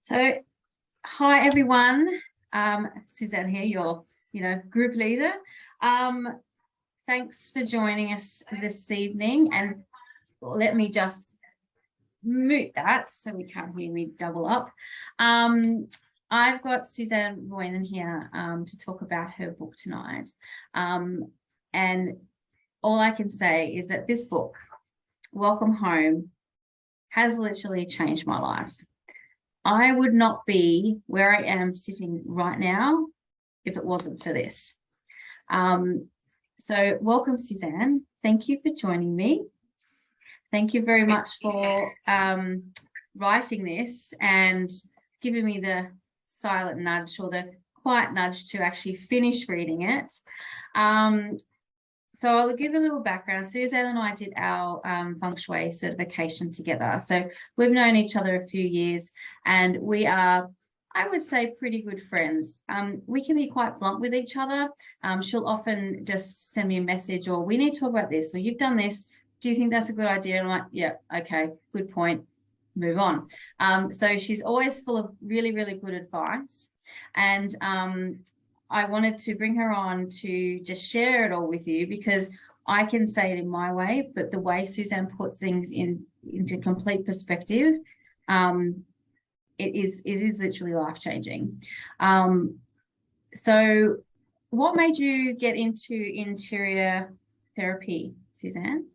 So, hi everyone. Suzanne here, your group leader. Thanks for joining us this evening, and let me just mute that so we can't hear me double up. I've got Suzanne Roynon here to talk about her book tonight, and all I can say is that this book, Welcome Home, has literally changed my life. I would not be where I am sitting right now if it wasn't for this. So welcome, Suzanne. Thank you for joining me. Thank you very much for writing this and giving me the silent nudge or the quiet nudge to actually finish reading it. So I'll give a little background. Suzanne and I did our Feng Shui certification together. So we've known each other a few years, and we are, I would say, pretty good friends. We can be quite blunt with each other. She'll often just send me a message, or we need to talk about this, or you've done this. Do you think that's a good idea? And I'm like, yeah, okay, good point. Move on. So she's always full of really, really good advice. And I wanted to bring her on to just share it all with you, because I can say it in my way, but the way Suzanne puts things into complete perspective, it is literally life-changing. So what made you get into interior therapy, Suzanne?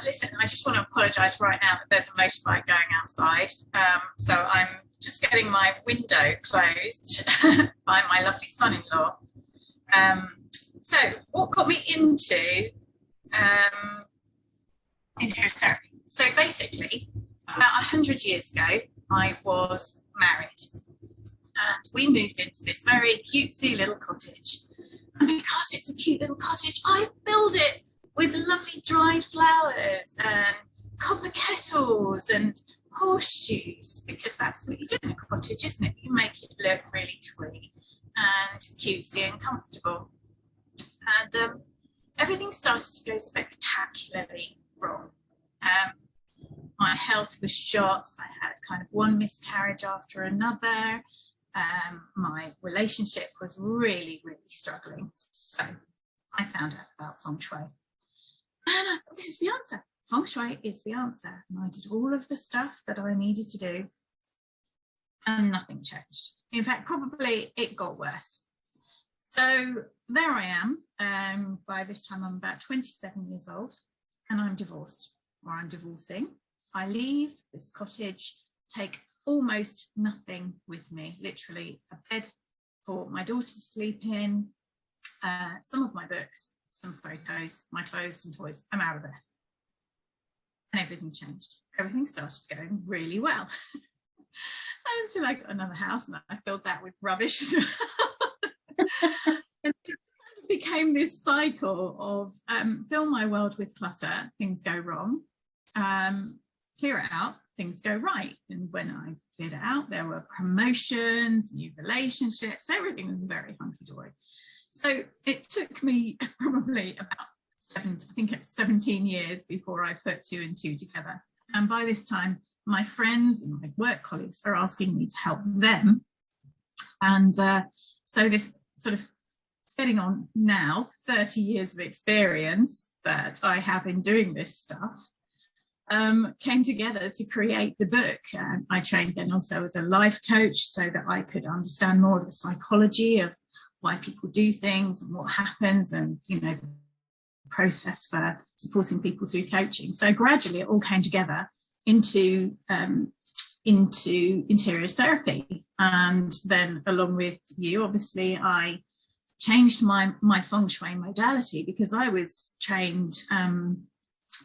Listen, I just want to apologise right now that there's a motorbike going outside. So I'm just getting my window closed by my lovely son-in-law. So what got me into interior therapy? So basically, about 100 years ago, I was married, and we moved into this very cutesy little cottage. And because it's a cute little cottage, I built it with lovely dried flowers and copper kettles and horseshoes, because that's what you do in a cottage, isn't it? You make it look really twee and cutesy and comfortable. And everything started to go spectacularly wrong. My health was shot. I had kind of one miscarriage after another. My relationship was really, really struggling. So I found out about Feng Shui. And I thought, this is the answer. Feng Shui is the answer. And I did all of the stuff that I needed to do, and nothing changed. In fact, probably it got worse. So there I am. By this time, I'm about 27 years old, and I'm divorced, or I'm divorcing. I leave this cottage, take almost nothing with me, literally a bed for my daughter to sleep in, some of my books, some photos, my clothes, some toys. I'm out of there. And everything changed. Everything started going really well. Until I got another house, and I filled that with rubbish as well. And it kind of became this cycle of fill my world with clutter, things go wrong, clear it out, things go right. And when I cleared it out, there were promotions, new relationships, everything was very hunky-dory. So it took me probably about 17 years before I put two and two together. And by this time, my friends and my work colleagues are asking me to help them. And so this sort of getting on now, 30 years of experience that I have in doing this stuff, came together to create the book. I trained then also as a life coach, so that I could understand more of the psychology of why people do things and what happens, and the process for supporting people through coaching. So gradually it all came together into interior therapy. And then along with you, obviously, I changed my Feng Shui modality, because I was trained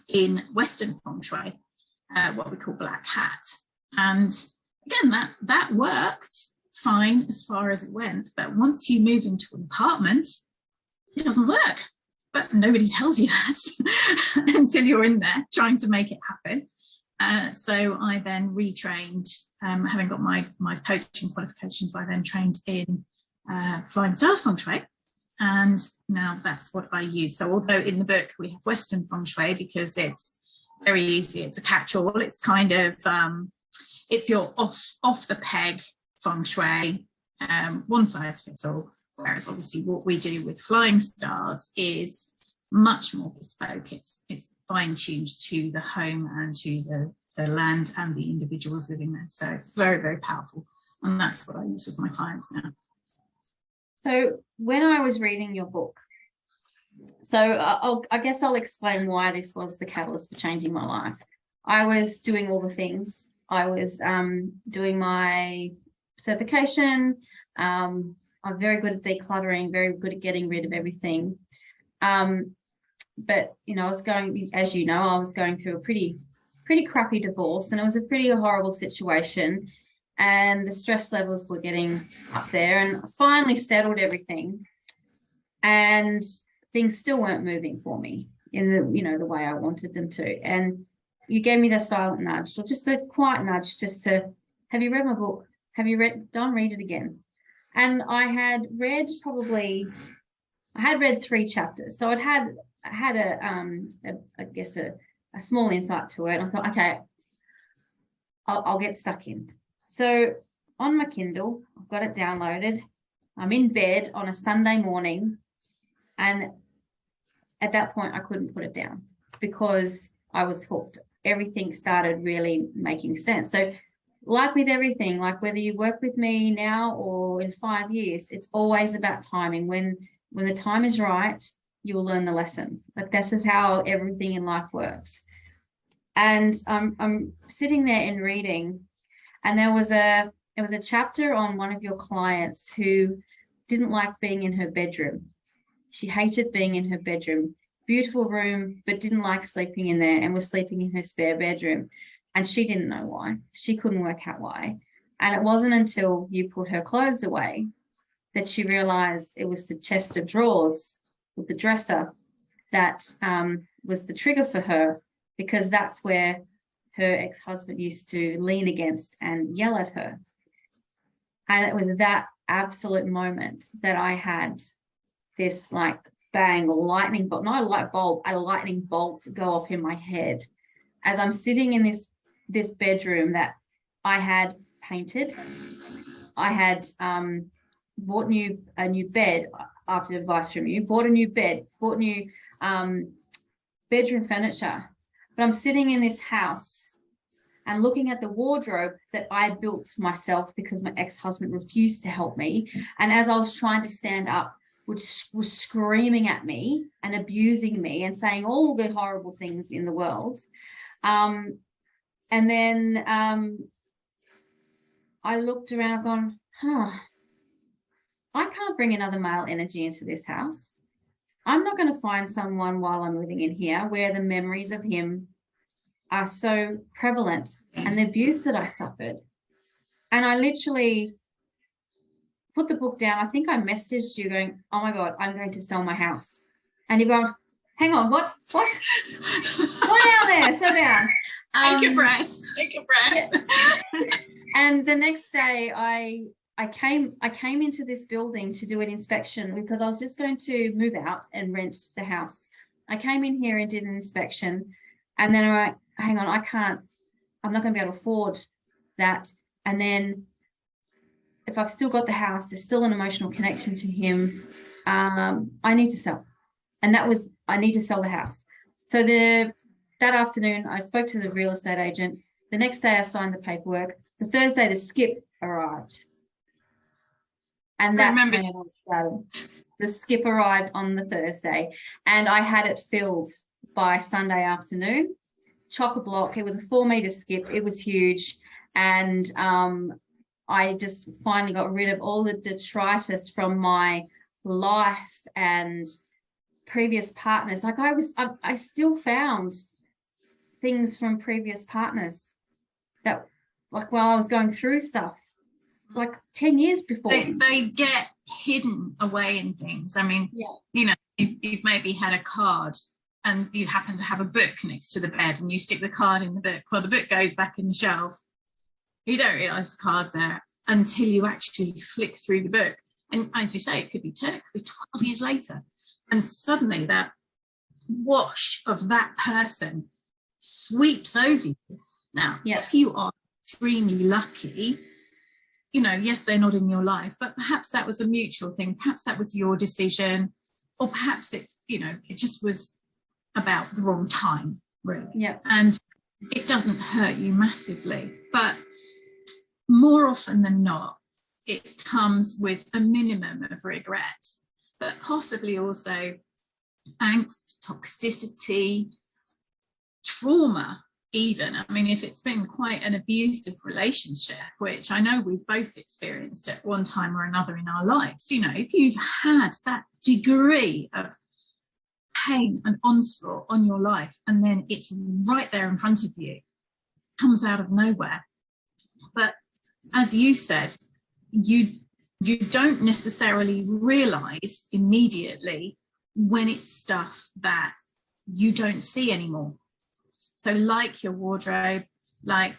in Western Feng Shui, what we call black hat. And again, that worked fine as far as it went, but once you move into an apartment, it doesn't work. But nobody tells you that until you're in there trying to make it happen. So I then retrained, having got my coaching qualifications, I then trained in Flying Stars Feng Shui, and now that's what I use. So although in the book we have Western Feng Shui, because it's very easy, it's a catch-all, it's kind of it's your off the peg feng shui, one size fits all. Whereas obviously what we do with flying stars is much more bespoke. It's fine-tuned to the home and to the land and the individuals living there. So it's very, very powerful. And that's what I use with my clients now. So when I was reading your book, so I guess I'll explain why this was the catalyst for changing my life. I was doing all the things. I was doing my certification. I'm very good at decluttering, very good at getting rid of everything. But, you know, I was going through a pretty crappy divorce, and it was a pretty horrible situation. And the stress levels were getting up there, and I finally settled everything. And things still weren't moving for me in the way I wanted them to. And you gave me the silent nudge, or just a quiet nudge, just to, have you read my book? Have you read it again? And I had read 3 chapters. So I had a small insight to it. And I thought, okay, I'll get stuck in. So on my Kindle, I've got it downloaded. I'm in bed on a Sunday morning. And at that point, I couldn't put it down because I was hooked. Everything started really making sense. So like with everything, like whether you work with me now or in 5 years, it's always about timing. When the time is right, you'll learn the lesson. Like this is how everything in life works. And I'm sitting there and reading, and there was a chapter on one of your clients who didn't like being in her bedroom. She hated being in her bedroom. Beautiful room, but didn't like sleeping in there, and was sleeping in her spare bedroom. And she didn't know why. She couldn't work out why. And it wasn't until you put her clothes away that she realized it was the chest of drawers with the dresser that was the trigger for her, because that's where her ex-husband used to lean against and yell at her. And it was that absolute moment that I had this like bang, or lightning bolt, not a light bulb, a lightning bolt go off in my head as I'm sitting in this bedroom that I had painted. I had bought a new bed after advice from you, bought a new bed, bought new bedroom furniture. But I'm sitting in this house and looking at the wardrobe that I built myself because my ex-husband refused to help me. And as I was trying to stand up, which was screaming at me and abusing me and saying all the horrible things in the world. And then I looked around going, I can't bring another male energy into this house. I'm not going to find someone while I'm living in here where the memories of him are so prevalent and the abuse that I suffered. And I literally put the book down. I think I messaged you going, oh my God, I'm going to sell my house. And you're going, hang on, what? What down there? Slow down. Take a breath. And the next day I came into this building to do an inspection because I was just going to move out and rent the house. I came in here and did an inspection, and then I'm like, hang on, I'm not going to be able to afford that. And then if I've still got the house, there's still an emotional connection to him. I need to sell. And I need to sell the house. So that afternoon, I spoke to the real estate agent. The next day I signed the paperwork. The Thursday, the skip arrived. And that's when it all started. The skip arrived on the Thursday, and I had it filled by Sunday afternoon. Chock-a-block. It was a 4-meter skip. It was huge. And I just finally got rid of all the detritus from my life and previous partners. Like I still found things from previous partners that, like, while I was going through stuff, like 10 years before. They get hidden away in things. I mean, you know, you've maybe had a card and you happen to have a book next to the bed and you stick the card in the book. Well, the book goes back in the shelf. You don't realise the card's there until you actually flick through the book. And as you say, it could be 10, it could be 12 years later. And suddenly that wash of that person sweeps over you. Now, if you are extremely lucky, you know, yes, they're not in your life, but perhaps that was a mutual thing. Perhaps that was your decision, or perhaps it, you know, it just was about the wrong time, really. Yeah. And it doesn't hurt you massively, but more often than not, it comes with a minimum of regret, but possibly also angst, toxicity, trauma even. I mean, if it's been quite an abusive relationship, which I know we've both experienced at one time or another in our lives, you know, if you've had that degree of pain and onslaught on your life, and then it's right there in front of you, comes out of nowhere. But as you said, you don't necessarily realize immediately when it's stuff that you don't see anymore. So like your wardrobe, like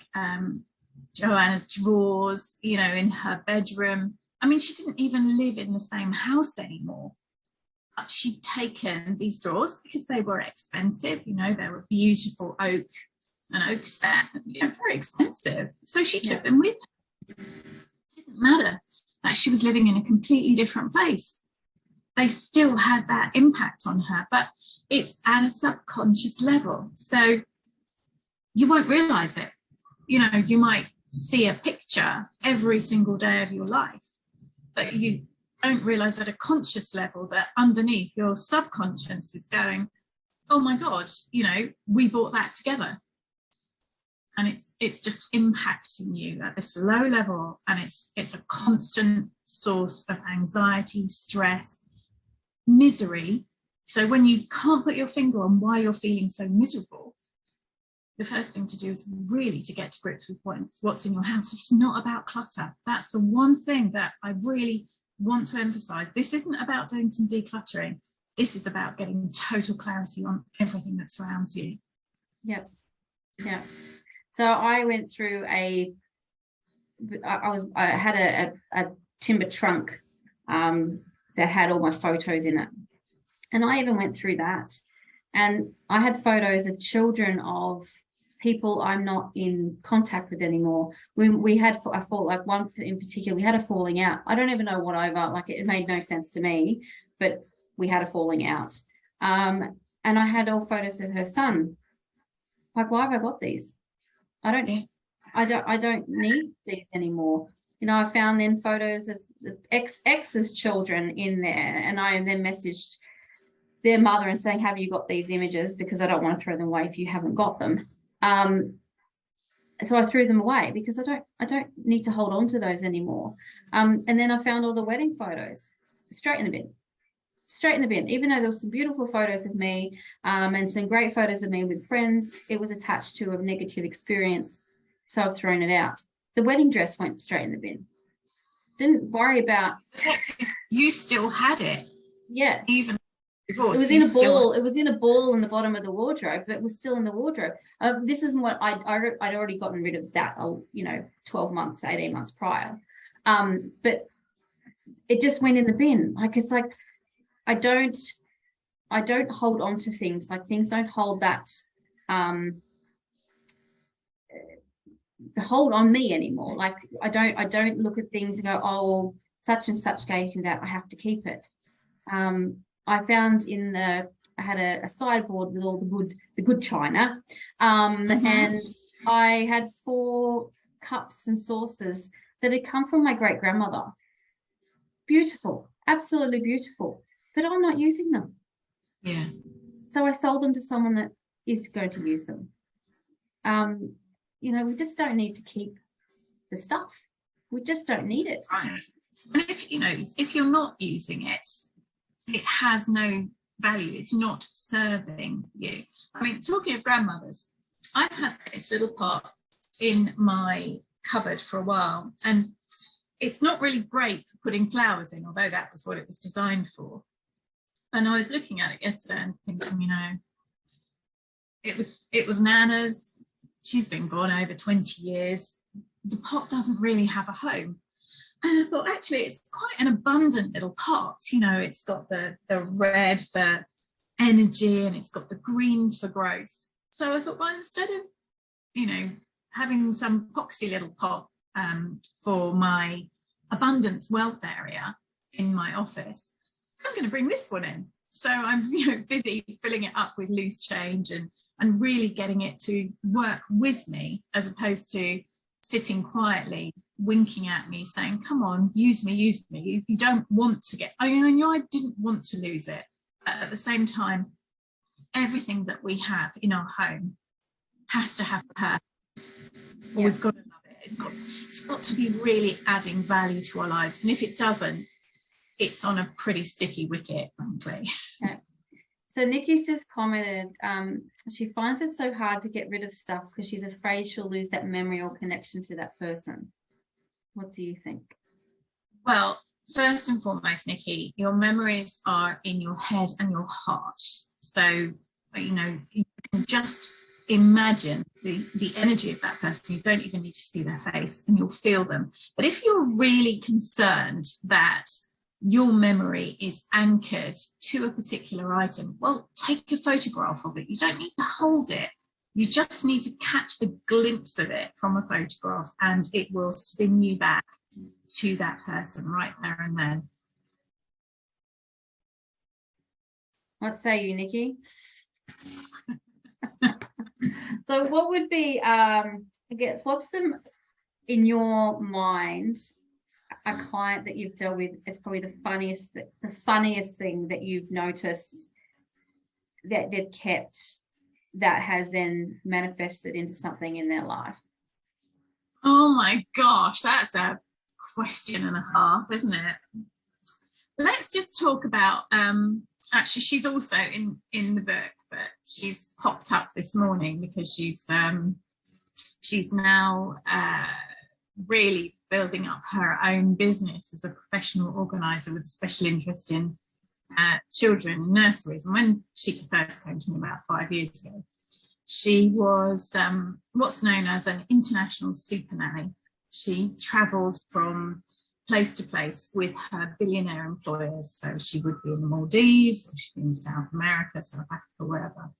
Joanna's drawers, you know, in her bedroom. I mean, she didn't even live in the same house anymore. But she'd taken these drawers because they were expensive, you know, they were beautiful an oak set, you know, very expensive. So she took them with her. It didn't matter that she was living in a completely different place. They still had that impact on her, but it's at a subconscious level. So you won't realize it. You know, you might see a picture every single day of your life, but you don't realize at a conscious level that underneath your subconscious is going, oh my God, you know, we bought that together. And it's just impacting you at this low level, and it's a constant source of anxiety, stress, misery. So when you can't put your finger on why you're feeling so miserable, the first thing to do is really to get to grips with what's in your house. It's not about clutter. That's the one thing that I really want to emphasize. This isn't about doing some decluttering. This is about getting total clarity on everything that surrounds you. Yep. Yeah. So I went through I had a timber trunk that had all my photos in it. And I even went through that. And I had photos of children of people I'm not in contact with anymore. When we had a fall, like one in particular, we had a falling out. I don't even know what over, like it made no sense to me, but we had a falling out. And I had all photos of her son. Like, why have I got these? I don't need these anymore. You know, I found then photos of the ex's children in there, and I then messaged their mother and saying, have you got these images? Because I don't want to throw them away if you haven't got them. So I threw them away because I don't need to hold on to those anymore. And then I found all the wedding photos straight in the bin, even though there was some beautiful photos of me and some great photos of me with friends. It was attached to a negative experience, so I've thrown it out. The wedding dress went straight in the bin. Didn't worry about. The fact is, you still had it. Yeah. Even divorce, it was in a ball. It was in a ball in the bottom of the wardrobe, but it was still in the wardrobe. This isn't what I'd already gotten rid of that, 12 months, 18 months prior. But it just went in the bin. Like, it's like, I don't hold on to things. Like, things don't hold that hold on me anymore. Like, I don't look at things and go, oh, well, such and such gave me that, I have to keep it. I found I had a sideboard with all the good china, and I had 4 cups and saucers that had come from my great grandmother. Beautiful, absolutely beautiful, but I'm not using them. Yeah. So I sold them to someone that is going to use them. We just don't need to keep the stuff. We just don't need it. Right. And if you're not using it, it has no value. It's not serving you. I mean, talking of grandmothers, I've had this little pot in my cupboard for a while, and it's not really great for putting flowers in, although that was what it was designed for. And I was looking at it yesterday and thinking, it was Nana's. She's been gone over 20 years. The pot doesn't really have a home. And I thought, actually, it's quite an abundant little pot. It's got the red for energy, and it's got the green for growth. So I thought, well, instead of, having some poxy little pot for my abundance wealth area in my office. I'm going to bring this one in. So I'm busy filling it up with loose change and really getting it to work with me, as opposed to sitting quietly, winking at me, saying, come on, use me, use me. You don't want to get, I knew I didn't want to lose it. At the same time, everything that we have in our home has to have a purpose. Yeah. We've got to love it. It's got to be really adding value to our lives. And if it doesn't, it's on a pretty sticky wicket, frankly. Yeah. So Nikki's just commented, she finds it so hard to get rid of stuff because she's afraid she'll lose that memory or connection to that person. What do you think? Well, first and foremost, Nikki, your memories are in your head and your heart. So, you can just imagine the energy of that person. You don't even need to see their face, and you'll feel them. But if you're really concerned that your memory is anchored to a particular item, well, take a photograph of it. You don't need to hold it. You just need to catch a glimpse of it from a photograph, and it will spin you back to that person right there and then. What say you, Nikki? So what would be, I guess, what's in your mind, a client that you've dealt with is probably the funniest thing that you've noticed that they've kept that has then manifested into something in their life? Oh my gosh, that's a question and a half, isn't it? Let's just talk about, actually she's also in the book, but she's popped up this morning because she's now really building up her own business as a professional organizer with a special interest in children in nurseries. And when she first came to me about 5 years ago, she was what's known as an international super nanny. She travelled from place to place with her billionaire employers. So she would be in the Maldives, or she'd be in South America, South Africa, wherever.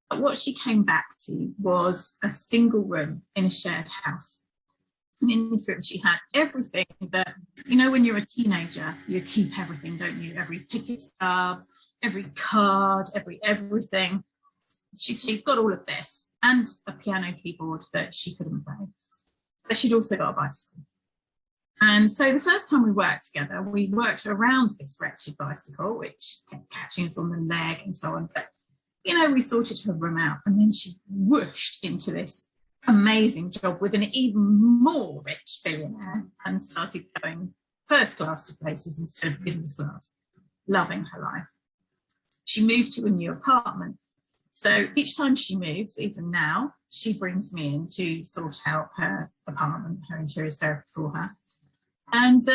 But what she came back to was a single room in a shared house. And in this room, she had everything that, when you're a teenager, you keep everything, don't you? Every ticket stub, every card, everything. She'd got all of this and a piano keyboard that she couldn't play. But she'd also got a bicycle. And so the first time we worked together, we worked around this wretched bicycle, which kept catching us on the leg and so on. But, we sorted her room out, and then she whooshed into this amazing job with an even more rich billionaire and started going first class to places instead of business class, loving her life. She moved to a new apartment. So each time she moves, even now, she brings me in to sort out her apartment, her interior therapy for her. And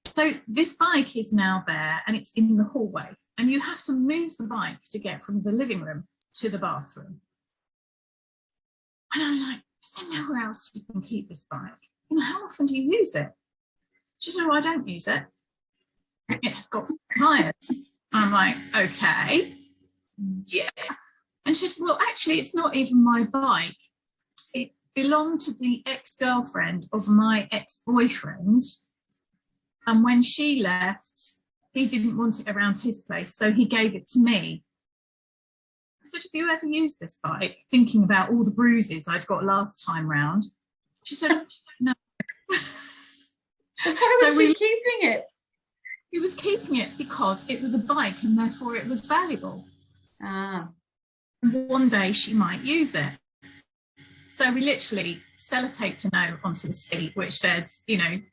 so this bike is now there, and it's in the hallway, and you have to move the bike to get from the living room to the bathroom. And I'm like, is there nowhere else you can keep this bike? How often do you use it? She said, well, I don't use it. It's got tires. I'm like, okay, yeah. And she said, well, actually, it's not even my bike. It belonged to the ex-girlfriend of my ex-boyfriend. And when she left, he didn't want it around his place, so he gave it to me. I said, have you ever used this bike? Thinking about all the bruises I'd got last time round. She said, no. Why was she keeping it? He was keeping it because it was a bike and therefore it was valuable. Ah. And one day she might use it. So we literally sellotaped a note onto the seat which said,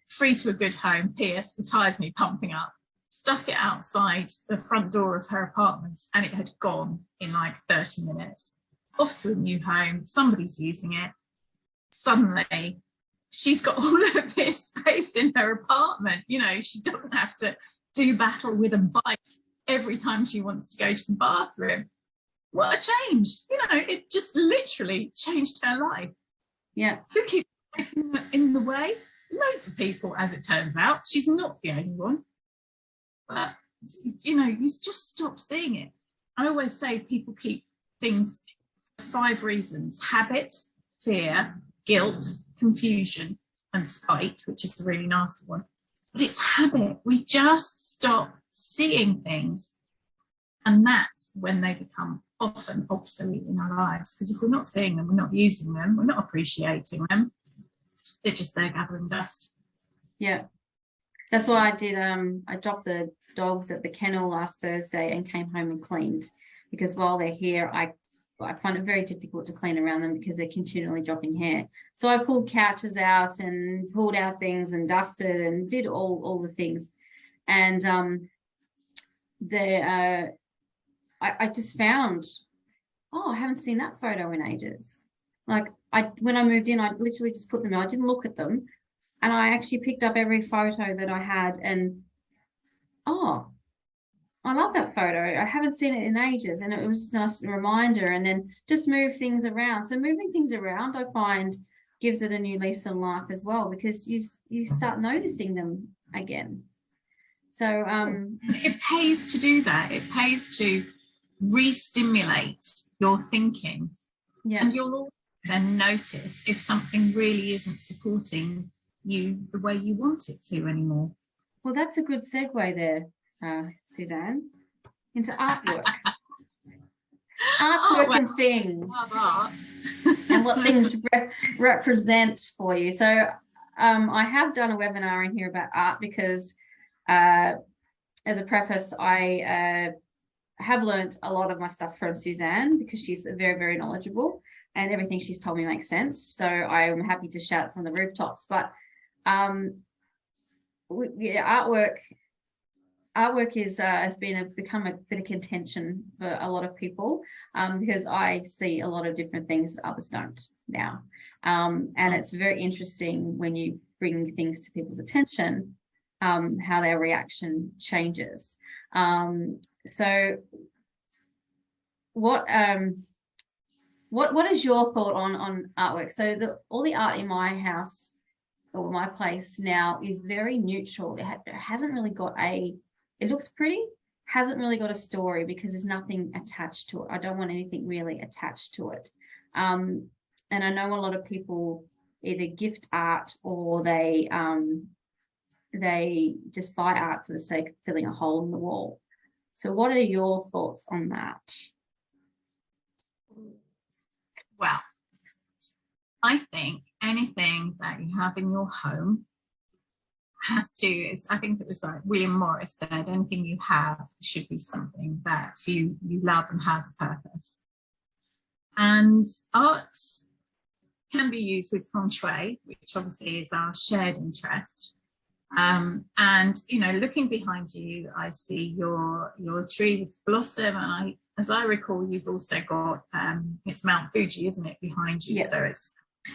free to a good home, P.S. the tyres need pumping up. Stuck it outside the front door of her apartment, and it had gone in like 30 minutes. Off to a new home, somebody's using it. Suddenly, she's got all of this space in her apartment. She doesn't have to do battle with a bike every time she wants to go to the bathroom. What a change. It just literally changed her life. Yeah. Who keeps in the way? Loads of people, as it turns out. She's not the only one. But, you just stop seeing it. I always say people keep things for 5 reasons: habit, fear, guilt, confusion, and spite, which is a really nasty one. But it's habit. We just stop seeing things, and that's when they become often obsolete in our lives. Because if we're not seeing them, we're not using them, we're not appreciating them, they're just there gathering dust. Yeah, that's why I did. I dropped the dogs at the kennel last Thursday and came home and cleaned, because while they're here, I find it very difficult to clean around them because they're continually dropping hair. So I pulled couches out and pulled out things and dusted and did all the things. And I just found, oh, I haven't seen that photo in ages. Like when I moved in, I literally just put them out. I didn't look at them. And I actually picked up every photo that I had, and oh, I love that photo. I haven't seen it in ages, and it was just a nice reminder. And then just move things around. So moving things around, I find, gives it a new lease on life as well, because you start noticing them again. So it pays to do that. It pays to re-stimulate your thinking. Yeah. And you'll then notice if something really isn't supporting you the way you want it to anymore. Well, that's a good segue there, Suzanne, into artwork. And things. Art. And what things represent for you. So I have done a webinar in here about art because as a preface, I have learned a lot of my stuff from Suzanne, because she's very, very knowledgeable and everything she's told me makes sense. So I'm happy to shout from the rooftops. But artwork is has become a bit of contention for a lot of people, because I see a lot of different things that others don't now, and it's very interesting when you bring things to people's attention, how their reaction changes. So what is your thought on artwork? So all the art in my house or my place now is very neutral. It hasn't really got it looks pretty, hasn't really got a story, because there's nothing attached to it. I don't want anything really attached to it. And I know a lot of people either gift art or they just buy art for the sake of filling a hole in the wall. So what are your thoughts on that? Well, I think anything that you have in your home has to, I think it was like William Morris said, anything you have should be something that you love and has a purpose. And art can be used with Feng Shui, which obviously is our shared interest. And looking behind you, I see your tree with blossom, and as I recall, you've also got it's Mount Fuji, isn't it, behind you? Yes. So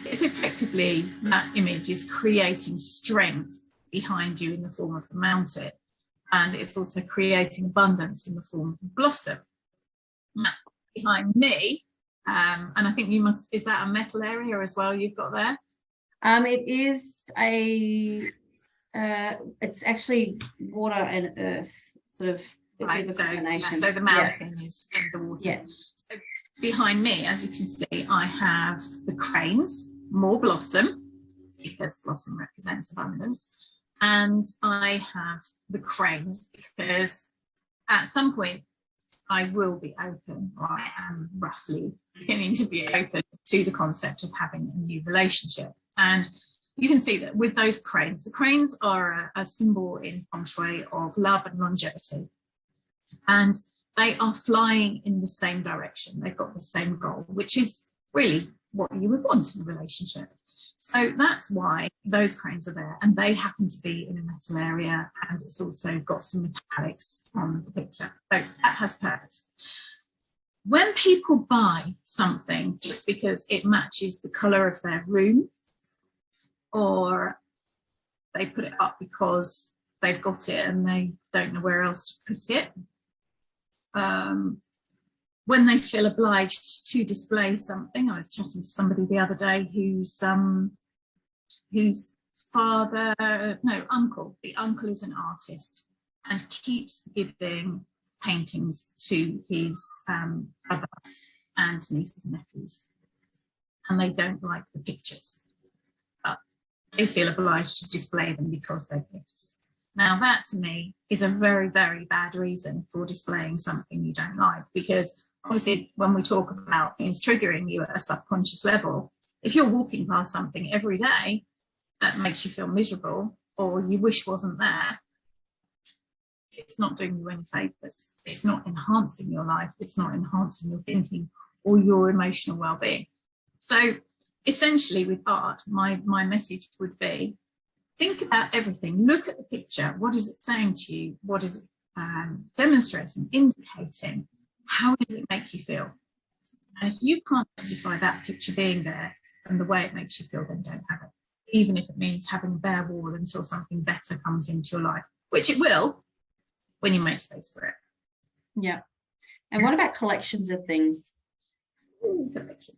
it's effectively, that image is creating strength behind you in the form of the mountain, and it's also creating abundance in the form of the blossom. Now, behind me, and I think is that a metal area as well you've got there? It is it's actually water and earth, sort of. Right, so the mountain is in the water. Yeah. So behind me, as you can see, I have the cranes, more blossom, because blossom represents abundance. And I have the cranes because at some point I will be open, or I am roughly beginning to be open to the concept of having a new relationship. And you can see that with those cranes, the cranes are a symbol in Feng Shui of love and longevity. And they are flying in the same direction. They've got the same goal, which is really what you would want in a relationship. So that's why those cranes are there, and they happen to be in a metal area, and it's also got some metallics on the picture. So that has purpose. When people buy something just because it matches the colour of their room, or they put it up because they've got it and they don't know where else to put it, when they feel obliged to display something. I was chatting to somebody the other day whose uncle, the uncle is an artist and keeps giving paintings to his brother and nieces and nephews, and they don't like the pictures. they feel obliged to display them because they're gifts. Now, that to me is a very, very bad reason for displaying something you don't like, because obviously when we talk about things triggering you at a subconscious level, if you're walking past something every day that makes you feel miserable or you wish wasn't there, it's not doing you any favors. It's not enhancing your life. It's not enhancing your thinking or your emotional well-being. So essentially with art, my message would be, think about everything. Look at the picture. What is it saying to you? What is it demonstrating, indicating? How does it make you feel? And if you can't justify that picture being there and the way it makes you feel, then don't have it. Even if it means having a bare wall until something better comes into your life, which it will when you make space for it. Yeah. And what about collections of things? Collections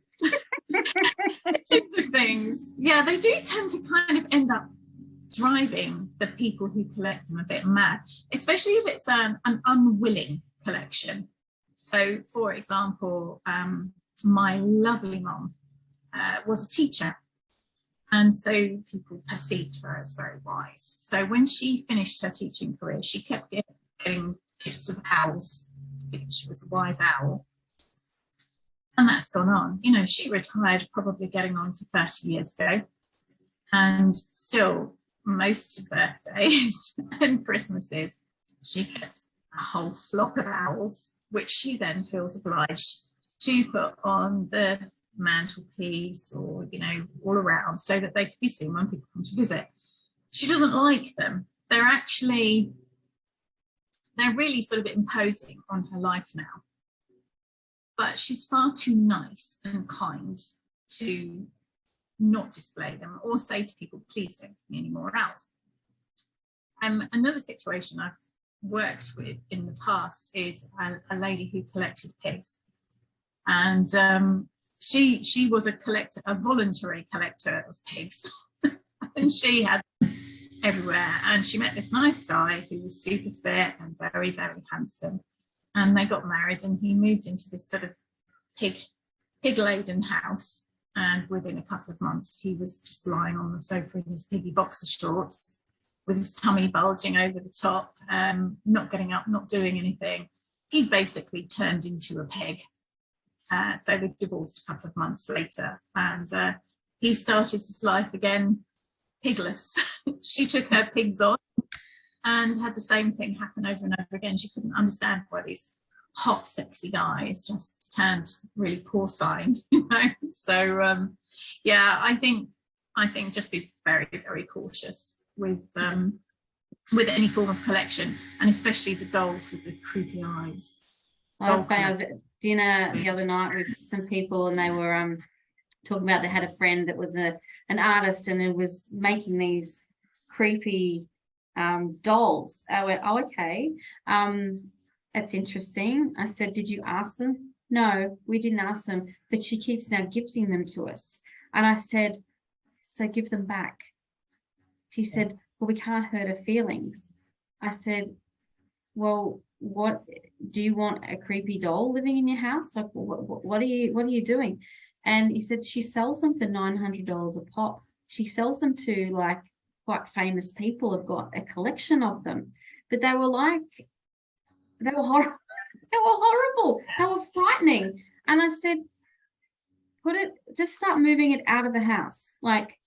of things. Yeah, they do tend to kind of end up driving the people who collect them a bit mad, especially if it's an unwilling collection. So, for example, my lovely mom was a teacher, and so people perceived her as very wise. So when she finished her teaching career, she kept getting gifts of owls because she was a wise owl. And that's gone on. You know, she retired probably getting on for 30 years ago, and still most birthdays and Christmases, she gets a whole flock of owls, which she then feels obliged to put on the mantelpiece or, you know, all around so that they can be seen when people come to visit. She doesn't like them. They're really sort of imposing on her life now. But she's far too nice and kind to not display them or say to people, please don't give me any more owls. Another situation I've worked with in the past is a lady who collected pigs. And she was a voluntary collector of pigs. And she had them everywhere. And she met this nice guy who was super fit and very, very handsome. And they got married, and he moved into this sort of pig-laden house. And within a couple of months, he was just lying on the sofa in his piggy boxer shorts with his tummy bulging over the top, not getting up, not doing anything. He basically turned into a pig. So they divorced a couple of months later, and he started his life again pigless. She took her pigs on and had the same thing happen over and over again. She couldn't understand why these hot, sexy guys just turned really porcine, you know. So yeah, I think just be very, very cautious with any form of collection, and especially the dolls with the creepy eyes. Oh, that's funny. I was at dinner the other night with some people, and they were talking about they had a friend that was an artist, and it was making these creepy dolls. I went, oh, okay. That's interesting. I said, did you ask them? No, we didn't ask them, but she keeps now gifting them to us. And I said, so give them back. She said, well, we can't hurt her feelings. I said, well, what do you want, a creepy doll living in your house? Like, what are you doing? And he said she sells them for $900 a pop. She sells them to like quite famous people have got a collection of them, but they were horrible. They were frightening. And I said, just start moving it out of the house. Like,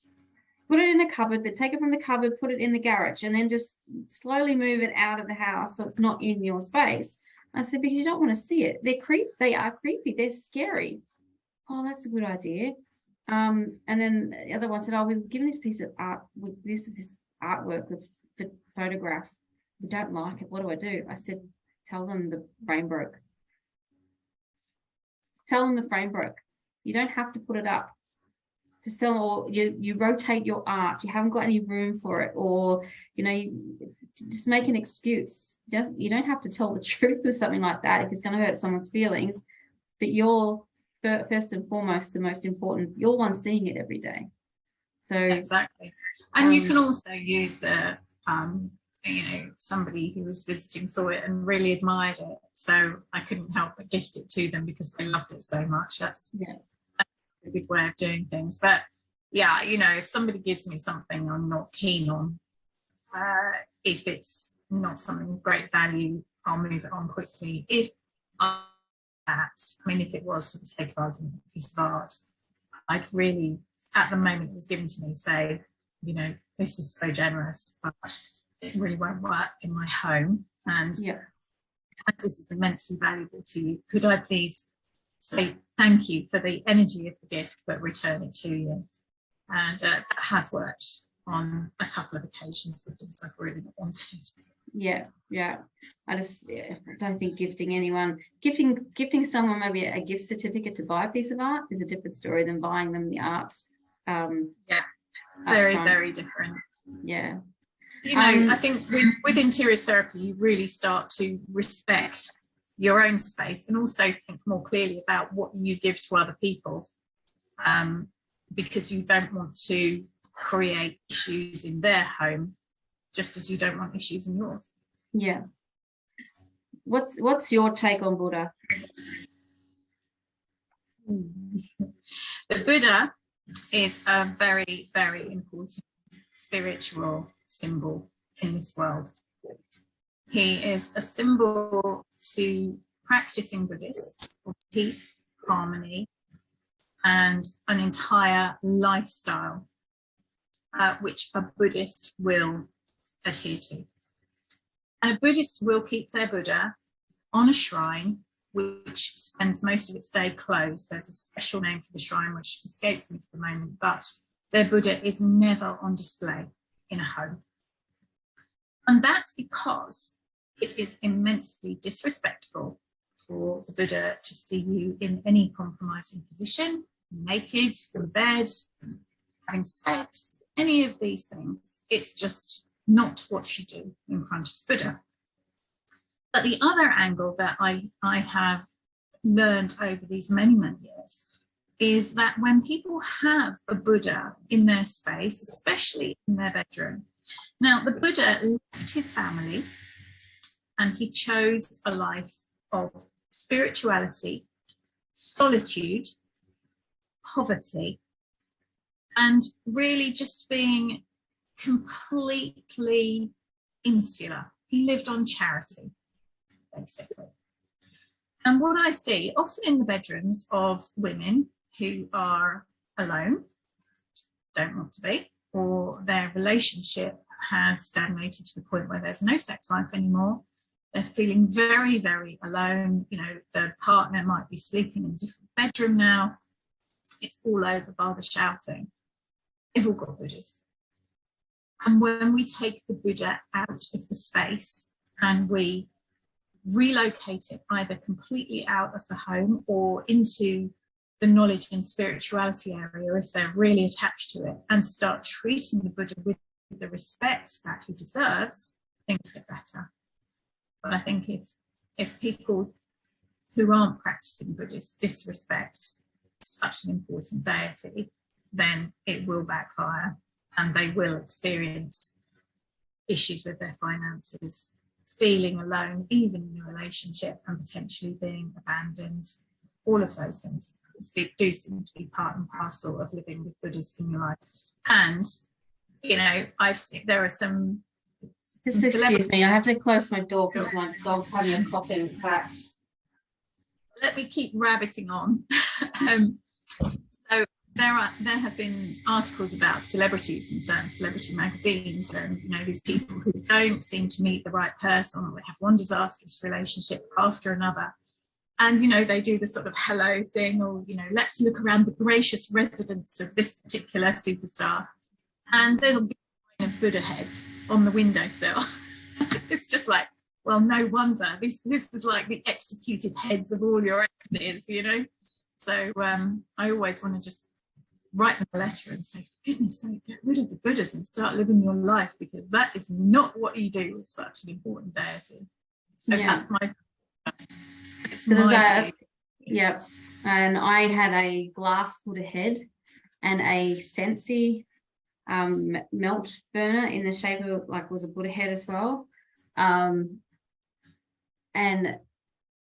put it in a cupboard, take it from the cupboard, put it in the garage, and then just slowly move it out of the house so it's not in your space. I said, because you don't want to see it. They are creepy. They're scary. Oh, that's a good idea. And then the other one said, oh, we've given this piece of art, this artwork with photograph. We don't like it. What do I do? I said, tell them the frame broke. Tell them the frame broke. You don't have to put it up. Just tell them, or you rotate your art. You haven't got any room for it, or you just make an excuse. You don't have to tell the truth with something like that if it's going to hurt someone's feelings. But you're first and foremost the most important. You're one seeing it every day. So exactly, and you can also use the somebody who was visiting saw it and really admired it. So I couldn't help but gift it to them because they loved it so much. That's a good way of doing things. But yeah, you know, if somebody gives me something I'm not keen on, if it's not something of great value, I'll move it on quickly. If if it was for the sake of argument, a piece of art, I'd really, at the moment it was given to me, say, you know, this is so generous, but it really won't work in my home. And as this is immensely valuable to you, could I please say thank you for the energy of the gift, but return it to you? And that has worked on a couple of occasions with things I've really not wanted. Yeah. I don't think gifting someone maybe a gift certificate to buy a piece of art is a different story than buying them the art. Very different. Yeah. You know, I think with interior therapy, you really start to respect your own space and also think more clearly about what you give to other people, because you don't want to create issues in their home, just as you don't want issues in yours. Yeah. What's your take on Buddha? The Buddha is a very, very important spiritual symbol in this world. He is a symbol to practicing Buddhists for peace, harmony, and an entire lifestyle which a Buddhist will adhere to. And a Buddhist will keep their Buddha on a shrine which spends most of its day closed. There's a special name for the shrine which escapes me for the moment, but their Buddha is never on display in a home. And that's because it is immensely disrespectful for the Buddha to see you in any compromising position, naked, in bed, having sex, any of these things. It's just not what you do in front of Buddha. But the other angle that I have learned over these many, many years is that when people have a Buddha in their space, especially in their bedroom, now the Buddha left his family and he chose a life of spirituality, solitude, poverty, and really just being completely insular. He lived on charity, basically. And what I see often in the bedrooms of women who are alone, don't want to be, or their relationship has stagnated to the point where there's no sex life anymore, they're feeling very, very alone. You know, the partner might be sleeping in a different bedroom now. It's all over, bar the shouting. They've all got Buddhas. And when we take the Buddha out of the space and we relocate it either completely out of the home or into the knowledge and spirituality area, if they're really attached to it, and start treating the Buddha with the respect that he deserves, things get better. But I think if people who aren't practicing Buddhists disrespect such an important deity, then it will backfire and they will experience issues with their finances, feeling alone, even in a relationship, and potentially being abandoned. All of those things do seem to be part and parcel of living with Buddhists in your life. And, you know, I've seen there are some. Just excuse me, I have to close my door because my dog's having a coughing attack. Let me keep rabbiting on. So there have been articles about celebrities in certain celebrity magazines, and you know, these people who don't seem to meet the right person, or they have one disastrous relationship after another. And you know, they do the sort of hello thing, or you know, let's look around the gracious residence of this particular superstar, and there'll be a line of Buddha heads on the windowsill. It's just like, well, no wonder this is like the executed heads of all your exes, you know. So I always want to just write them a letter and say, for goodness sake, get rid of the Buddhas and start living your life, because that is not what you do with such an important deity. So that's my. Yeah, and I had a glass Buddha head and a Sensi melt burner in the shape of was a Buddha head as well. And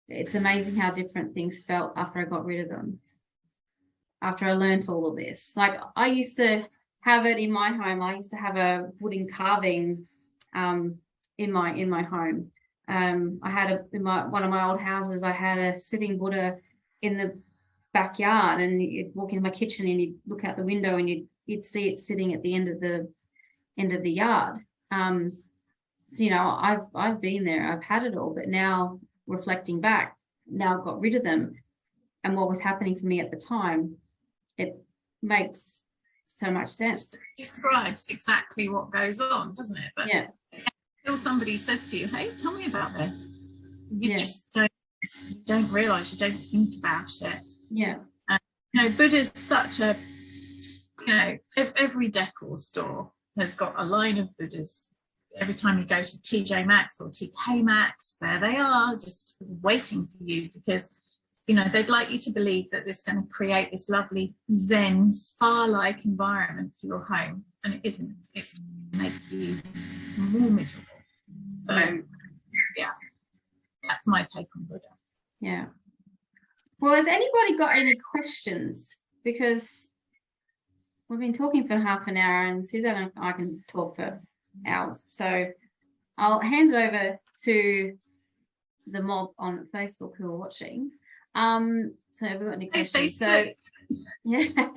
it's amazing how different things felt after I got rid of them. after I learnt all of this. Like I used to have it in my home. I used to have a wooden carving in my home. I had in one of my old houses, I had a sitting Buddha in the backyard, and you'd walk in my kitchen and you'd look out the window and you'd see it sitting at the end of the yard. So I've been there, I've had it all, but now reflecting back, now I've got rid of them, and what was happening for me at the time, it makes so much sense. It describes exactly what goes on, doesn't it? But yeah, until somebody says to you, hey, tell me about this, you Yeah. just don't realize, you don't think about it. yeah, Buddha's such a, every decor store has got a line of Buddhas. Every time you go to TJ Maxx or TK Maxx, there they are, just waiting for you, because they'd like you to believe that this is going to create this lovely Zen spa-like environment for your home, and it isn't. It's to make you more miserable. So yeah, that's my take on Buddha. Yeah. Well, has anybody got any questions? Because we've been talking for half an hour, and Suzanne and I can talk for hours. So I'll hand it over to the mob on Facebook who are watching. So have we got any questions? So yeah.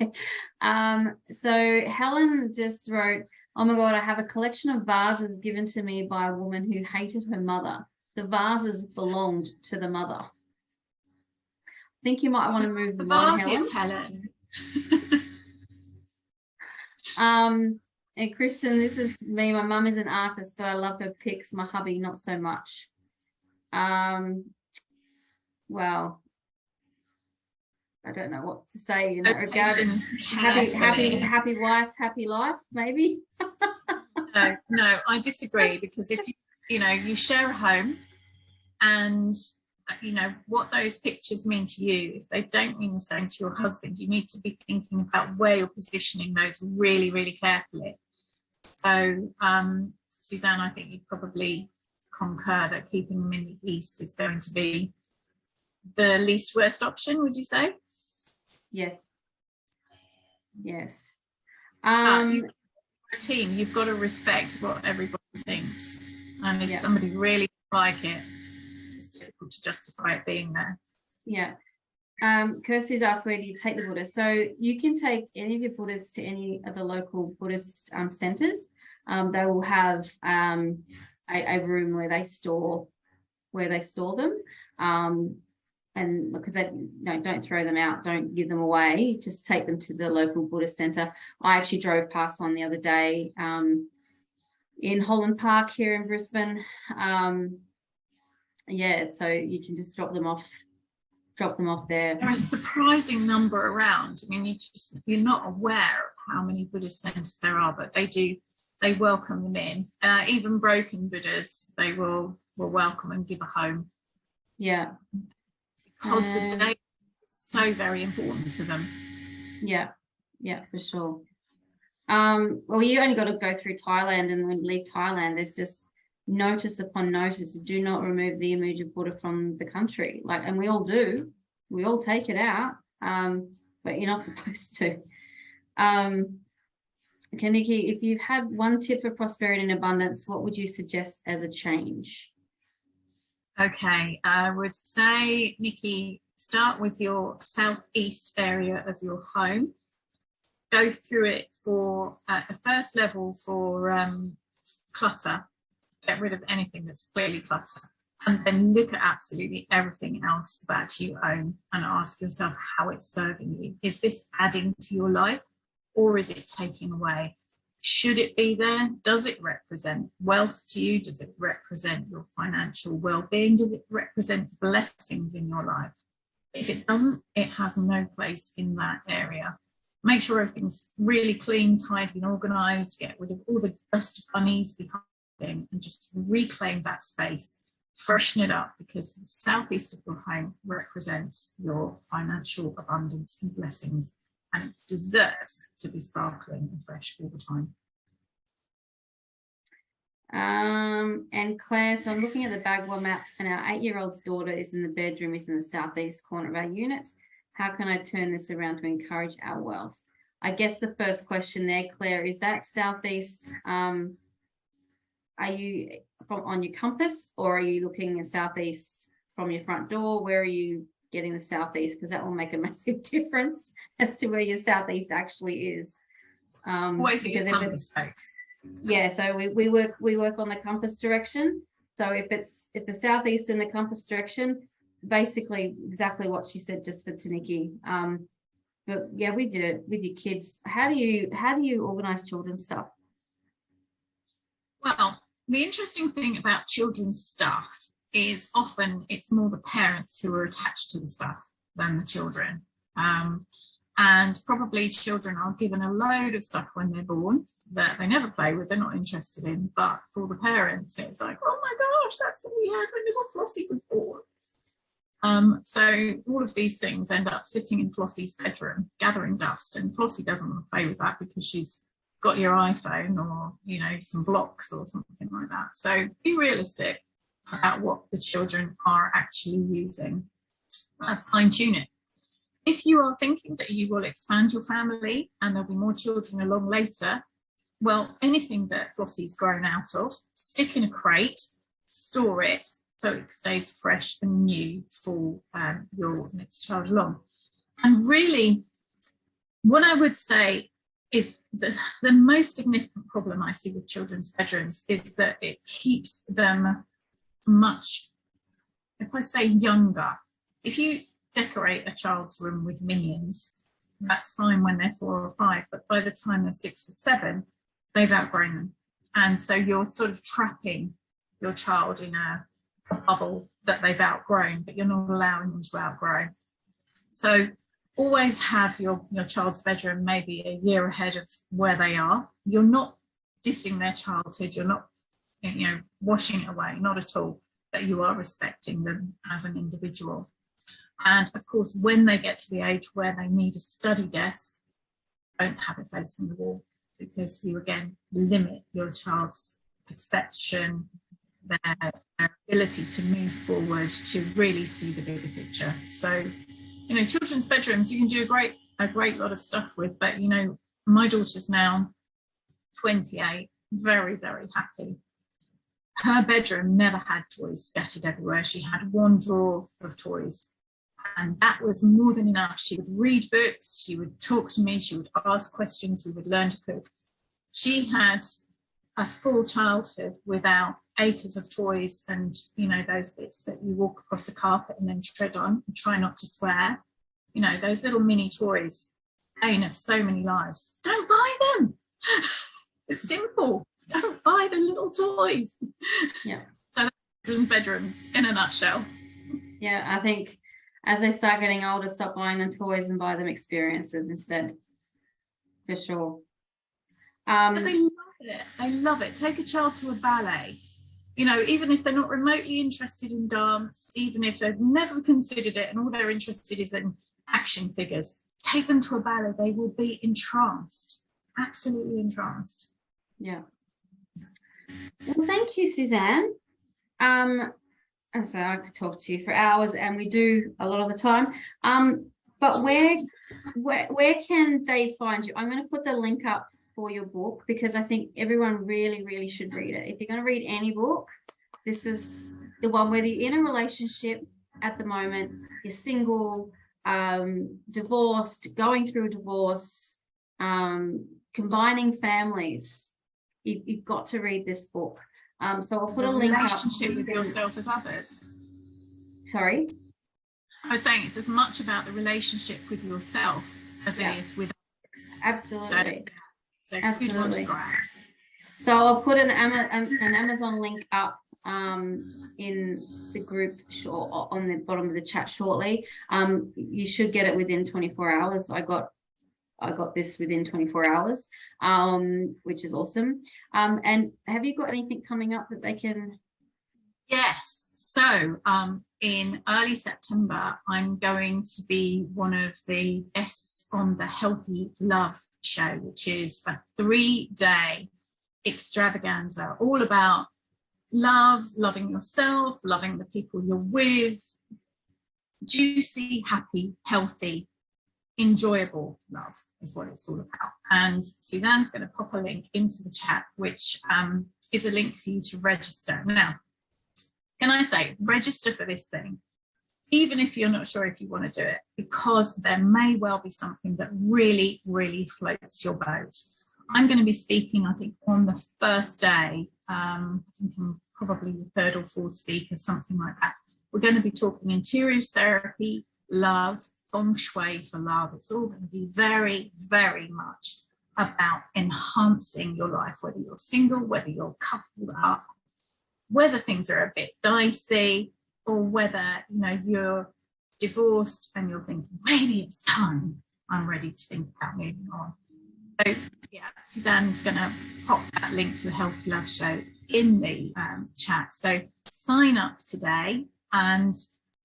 So Helen just wrote, oh my God, I have a collection of vases given to me by a woman who hated her mother. The vases belonged to the mother. I think you might want to move them on, Helen. And Kristen, this is me. My mum is an artist, but I love her pics. My hubby, not so much. Well, I don't know what to say in that regard. Happy wife, happy life, maybe. No, I disagree, because if you share a home, and what those pictures mean to you, if they don't mean the same to your husband, you need to be thinking about where you're positioning those really, really carefully. So Suzanne, I think you'd probably concur that keeping them in the east is going to be the least worst option, would you say? Yes. Team, you've got to respect what everybody thinks, and if Yeah. somebody really like it, it's difficult to justify it being there. Yeah. Kirsty's asked, where do you take the Buddhas? So you can take any of your Buddhas to any of the local Buddhist centers. They will have a room where they store them. And because they don't throw them out, don't give them away, just take them to the local Buddhist center. I actually drove past one the other day in Holland Park here in Brisbane. Yeah, so you can just drop them off there. There are a surprising number around. I mean, you're not aware of how many Buddhist centers there are, but they welcome them in. Even broken Buddhas, they will welcome and give a home. Yeah. Because the day is so very important to them. Yeah, for sure. Well, you only got to go through Thailand, and when you leave Thailand, there's just notice upon notice: do not remove the image of Buddha from the country. And we all do. We all take it out, but you're not supposed to. Okay, Nikki, if you had one tip for prosperity and abundance, what would you suggest as a change? Okay, I would say, Nikki, start with your southeast area of your home. Go through it for, at the first level, for clutter. Get rid of anything that's clearly clutter. And then look at absolutely everything else that you own and ask yourself how it's serving you. Is this adding to your life, or is it taking away? Should it be there? Does it represent wealth to you? Does it represent your financial well-being? Does it represent blessings in your life? If it doesn't, it has no place in that area. Make sure everything's really clean, tidy and organised. Get rid of all the dust bunnies behind them and just reclaim that space. Freshen it up, because the southeast of your home represents your financial abundance and blessings, and it deserves to be sparkling and fresh all the time. And Claire, so I'm looking at the Bagua map, and our 8-year-old's daughter is in the bedroom, is in the southeast corner of our unit. How can I turn this around to encourage our wealth? I guess the first question there, Claire, is that southeast, are you from on your compass, or are you looking at southeast from your front door? Where are you getting the southeast? Because that will make a massive difference as to where your southeast actually is. Always because if compass, folks. Yeah, so we work on the compass direction. So if the southeast in the compass direction, basically exactly what she said just for Taniki. But yeah, with your kids, how do you organize children's stuff? Well, the interesting thing about children's stuff is often it's more the parents who are attached to the stuff than the children. And probably children are given a load of stuff when they're born that they never play with, they're not interested in. But for the parents, it's like, oh my gosh, that's what we had when little Flossie was born. So all of these things end up sitting in Flossie's bedroom, gathering dust, and Flossie doesn't want to play with that because she's got your iPhone or, you know, some blocks or something like that. So be realistic about what the children are actually using. Fine tune it. If you are thinking that you will expand your family and there'll be more children along later, well, anything that Flossie's grown out of, stick in a crate, store it so it stays fresh and new for your next child along. And really, what I would say is the most significant problem I see with children's bedrooms is that it keeps them much, if I say younger, if you decorate a child's room with minions, that's fine when they're 4 or 5, but by the time they're 6 or 7, they've outgrown them. And so you're sort of trapping your child in a bubble that they've outgrown, but you're not allowing them to outgrow. So always have your child's bedroom maybe a year ahead of where they are. You're not dissing their childhood, you're not, you know, washing it away, not at all, but you are respecting them as an individual. And of course, when they get to the age where they need a study desk, don't have it facing the wall, because you again limit your child's perception, their ability to move forward, to really see the bigger picture. So, you know, children's bedrooms you can do a great lot of stuff with, but you know, my daughter's now 28, very, very happy. Her bedroom never had toys scattered everywhere. She had one drawer of toys, and that was more than enough. She would read books, she would talk to me, she would ask questions, we would learn to cook. She had a full childhood without acres of toys and, you know, those bits that you walk across a carpet and then tread on and try not to swear. You know, those little mini toys gain us so many lives. Don't buy them. It's simple. Don't buy the little toys. Yeah. So that's bedrooms in a nutshell. Yeah, I think as they start getting older, stop buying them toys and buy them experiences instead, for sure. But they love it. They love it. Take a child to a ballet. You know, even if they're not remotely interested in dance, even if they've never considered it and all they're interested is in action figures, take them to a ballet. They will be entranced, absolutely entranced. Yeah. Well, thank you, Suzanne. So I could talk to you for hours, and we do a lot of the time. But where can they find you? I'm going to put the link up for your book, because I think everyone really, really should read it. If you're going to read any book, this is the one. Whether you're in a relationship at the moment, you're single, divorced, going through a divorce, combining families, you've got to read this book. So I'll put a link up. Relationship with yourself as others. Sorry? I was saying it's as much about the relationship with yourself as it is with others. Absolutely. So absolutely. Good one to grab. So I'll put an Amazon link up in the group on the bottom of the chat shortly. You should get it within 24 hours. I got this within 24 hours, which is awesome. And have you got anything coming up that they can? Yes. So in early September, I'm going to be one of the guests on the Healthy Love show, which is a 3-day extravaganza all about love, loving yourself, loving the people you're with, juicy, happy, healthy, enjoyable love is what it's all about. And Suzanne's going to pop a link into the chat, which is a link for you to register. Now, can I say, register for this thing, even if you're not sure if you want to do it, because there may well be something that really, really floats your boat. I'm going to be speaking, I think, on the first day. I think I'm probably the third or fourth speaker, something like that. We're going to be talking interiors therapy, love, Feng Shui for love. It's all going to be very, very much about enhancing your life, whether you're single, whether you're coupled up, whether things are a bit dicey, or whether you're divorced and you're thinking, maybe it's time, I'm ready to think about moving on. So yeah, Suzanne's going to pop that link to the Healthy Love Show in the chat. So sign up today. And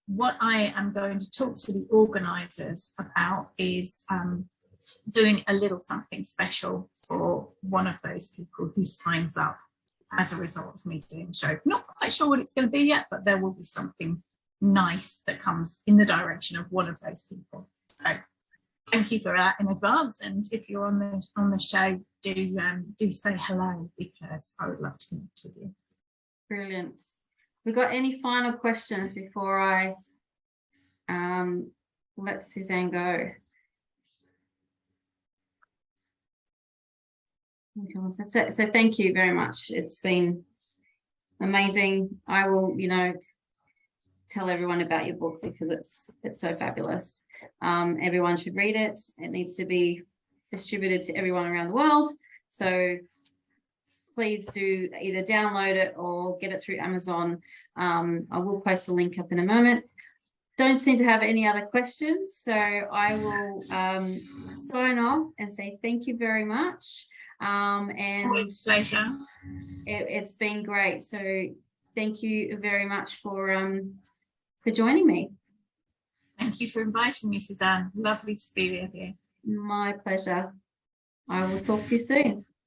what I am going to talk to the organisers about is doing a little something special for one of those people who signs up as a result of me doing the show. Not quite sure what it's going to be yet, but there will be something nice that comes in the direction of one of those people. So thank you for that in advance. And if you're on the show, do say hello, because I would love to connect with you. Brilliant. We got any final questions before I let Suzanne go? So thank you very much. It's been amazing. I will, tell everyone about your book, because it's so fabulous. Everyone should read it. It needs to be distributed to everyone around the world. So please do either download it or get it through Amazon. I will post the link up in a moment. Don't seem to have any other questions, so I will sign off and say thank you very much. And pleasure. It's been great. So thank you very much for joining me. Thank you for inviting me, Suzanne. Lovely to be with you. My pleasure. I will talk to you soon.